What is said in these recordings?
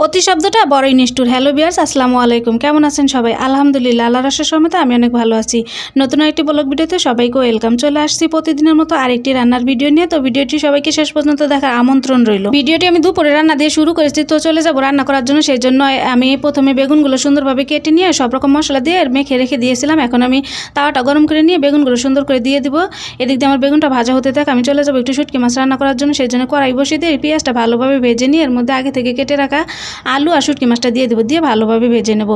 অতি শব্দটা বড়ই নিষ্ঠুর। হ্যালো ভিউয়ার্স, আসসালামু আলাইকুম। কেমন আছেন সবাই? আলহামদুলিল্লাহ, আল্লাহর আশীর্বাদে সমেত আমি অনেক ভালো আছি। নতুন একটি ব্লগ ভিডিওতে সবাইকে ওয়েলকাম। চলে আসছি প্রতিদিনের মতো আরেকটি রান্নার ভিডিও নিয়ে। তো ভিডিওটি সবাইকে শেষ পর্যন্ত দেখার আমন্ত্রণ রইল। ভিডিওটি আমি দুপুরে রান্না দিয়ে শুরু করেছি, তো চলে যাব রান্না করার জন্য। সেই জন্য আমি প্রথমে বেগুনগুলো সুন্দরভাবে কেটে নিয়ে সব রকম মশলা দিয়ে মেখে রেখে দিয়েছিলাম। এখন আমি তাওয়াটা গরম করে নিয়ে বেগুনগুলো সুন্দর করে দিয়ে দিব। এদিক দিয়ে আমার বেগুনটা ভাজা হতে থাক, আমি চলে যাবো একটু শুটকি মাছ রান্না করার জন্য। সেই জন্য কড়াই বসিয়ে দিয়ে পেঁয়াজটা ভালোভাবে ভেজে নিয়ে এর মধ্যে আগে থেকে কেটে রাখা আলু আর শুটকি মাছটা দিয়ে দেবো, দিয়ে ভালোভাবে ভেজে নেব।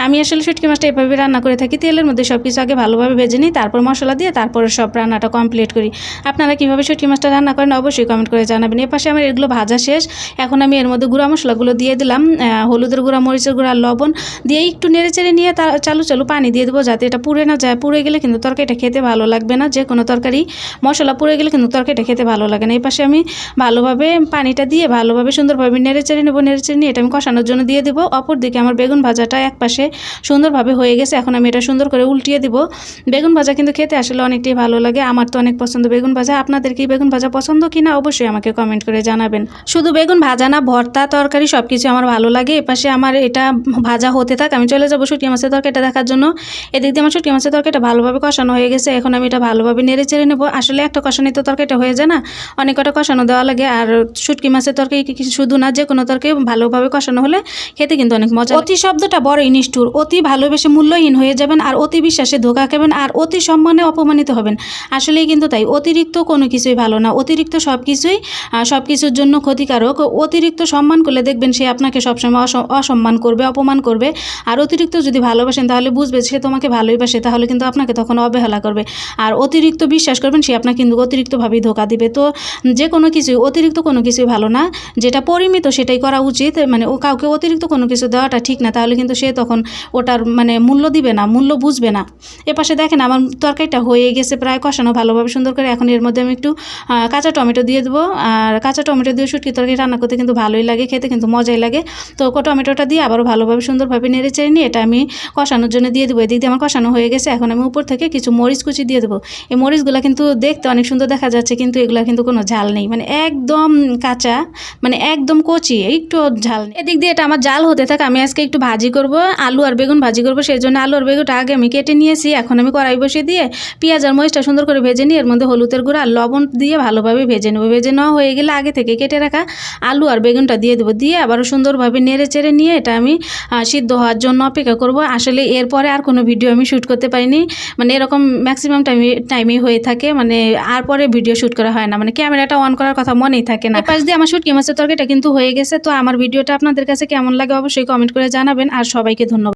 আমি আসলে শুটকি মাছটা এভাবে রান্না করে থাকি, তেলের মধ্যে সব কিছু আগে ভালোভাবে ভেজে নিই, তারপর মশলা দিয়ে তারপরে সব রান্নাটা কমপ্লিট করি। আপনারা কীভাবে শুটকি মাছটা রান্না করেন অবশ্যই কমেন্ট করে জানাবেন। এপাশে আমার এগুলো ভাজা শেষ। এখন আমি এর মধ্যে গুঁড়া মশলাগুলো দিয়ে দিলাম, হলুদের গুঁড়া, মরিচের গুঁড়া, লবণ দিয়ে একটু নেড়ে চেড়ে নিয়ে চালু পানি দিয়ে দেবো, যাতে এটা পুড়ে না যায়। পুড়ে গেলে কিন্তু তরকারিটা খেতে ভালো লাগবে না। যে কোনো তরকারি মশলা পুড়ে গেলে কিন্তু তরকারিটা খেতে ভালো লাগে না। এই পাশে আমি ভালোভাবে পানিটা দিয়ে ভালোভাবে সুন্দরভাবে নেড়ে চেড়ে নেবো। নেড়ে চেড়ে নিয়ে এটা আমি কষানোর জন্য দিয়ে দেবো। অপর দিকে আমার বেগুন ভাজাটা এক পাশে সুন্দরভাবে হয়ে গেছে। এখন আমি এটা সুন্দর করে উল্টিয়ে দিব। বেগুন ভাজা কিন্তু খেতে আসলে অনেকটাই ভালো লাগে। আমার তো অনেক পছন্দ বেগুন ভাজা। আপনাদের কি বেগুন ভাজা পছন্দ কিনা অবশ্যই আমাকে কমেন্ট করে জানাবেন। শুধু বেগুন ভাজা না, ভর্তা, তরকারি সব কিছু আমার ভালো লাগে। এপাশে আমার এটা ভাজা হতে থাক, আমি চলে যাবো শুটকি মাছের তরকারিটা দেখার জন্য। এদিক দিয়ে আমার শুটকি মাছের তরকারিটা ভালোভাবে কষানো হয়ে গেছে। এখন আমি এটা ভালোভাবে নেড়ে চেড়ে নেবো। আসলে একটা কষানি তো তরকারিটা হয়ে যায় না, অনেক কটা কষানো দেওয়া লাগে। আর শুটকি মাছের তরকারি শুধু না, যে কোনো তরকারি ভালোভাবে কষানো হলে খেতে কিন্তু অনেক মজা। অতি শব্দটা বড়ই নিষ্ঠুর। অতি ভালোবেসে মূল্যহীন হয়ে যাবেন, আর অতি বিশ্বাসে ধোঁকা খাবেন, আর অতি সম্মানে অপমানিত হবেন। আসলেই কিন্তু তাই। অতিরিক্ত কোনো কিছুই ভালো না। অতিরিক্ত সব কিছুর জন্য ক্ষতিকারক। অতিরিক্ত সম্মান করলে দেখবেন সে আপনাকে সবসময় অসম্মান করবে, অপমান করবে। আর অতিরিক্ত যদি ভালোবাসেন তাহলে বুঝবে সে তোমাকে ভালোই বাসে, তাহলে কিন্তু আপনাকে তখন অবহেলা করবে। আর অতিরিক্ত বিশ্বাস করবেন সে আপনাকে কিন্তু অতিরিক্তভাবেই ধোঁকা দিবে। তো যে কোনো কিছুই, অতিরিক্ত কোনো কিছুই ভালো না। যেটা পরিমিত সেটাই করা উচিত। মানে ও কাউকে অতিরিক্ত কোনো কিছু দেওয়াটা ঠিক না, তাহলে কিন্তু সে তখন ওটার মূল্য দিবে না, মূল্য বুঝবে না। এপাশে দেখেন আমার তরকারিটা হয়ে গেছে প্রায় কষানো ভালোভাবে সুন্দর করে। এখন এর মধ্যে আমি একটু কাঁচা টমেটো দিয়ে দেবো। আর কাঁচা টমেটো দিয়ে শুটকি তরকারি রান্না করতে কিন্তু ভালোই লাগে, খেতে কিন্তু মজাই লাগে। তো টমেটোটা দিয়ে আবারও ভালোভাবে সুন্দরভাবে নেড়ে চেড়ে নিয়ে এটা আমি কষানোর জন্য দিয়ে দেবো। এদিক দিয়ে আমার কষানো হয়ে গেছে। এখন আমি উপর থেকে কিছু মরিচ কুচি দিয়ে দেবো। এই মরিচগুলো কিন্তু দেখতে অনেক সুন্দর দেখা যাচ্ছে, কিন্তু এগুলো কিন্তু কোনো ঝাল নেই, একদম কাঁচা, একদম কচি, একটু ঝাল নেই। এদিক দিয়ে এটা আমার জাল হতে থাকে। আমি আজকে একটু ভাজি করব, আলু আর বেগুন ভাজি করব। সেই জন্য আলু আর বেগুনটা আগে আমি কেটে নিয়েছি। এখন আমি কড়াই বসিয়ে দিয়ে পেঁয়াজ আর মরিচটা সুন্দর করে ভেজে নিয়ে এর মধ্যে হলুদের গুঁড়া আর লবণ দিয়ে ভালোভাবে ভেজে নেবো। ভেজে নেওয়া হয়ে গেলে আগে থেকে কেটে রাখা আলু আর বেগুনটা দিয়ে দেবো। দিয়ে আবারও সুন্দরভাবে নেড়ে চেড়ে নিয়ে এটা আমি সিদ্ধ হওয়ার জন্য অপেক্ষা করব। আসলে এরপরে আর কোনো ভিডিও আমি শ্যুট করতে পারিনি, এরকম ম্যাক্সিমাম টাইমেই হয়ে থাকে, আর পরে ভিডিও শ্যুট করা হয় না, ক্যামেরাটা অন করার কথা মনেই থাকে না। পাশ দিয়ে আমার শুটকি মাছের তরকারিটা কিন্তু হয়ে গেছে। তো আমার ভিডিওটা আপনাদের কাছে কেমন লাগে অবশ্যই কমেন্ট করে জানাবেন। আর সবাইকে ধন্যবাদ।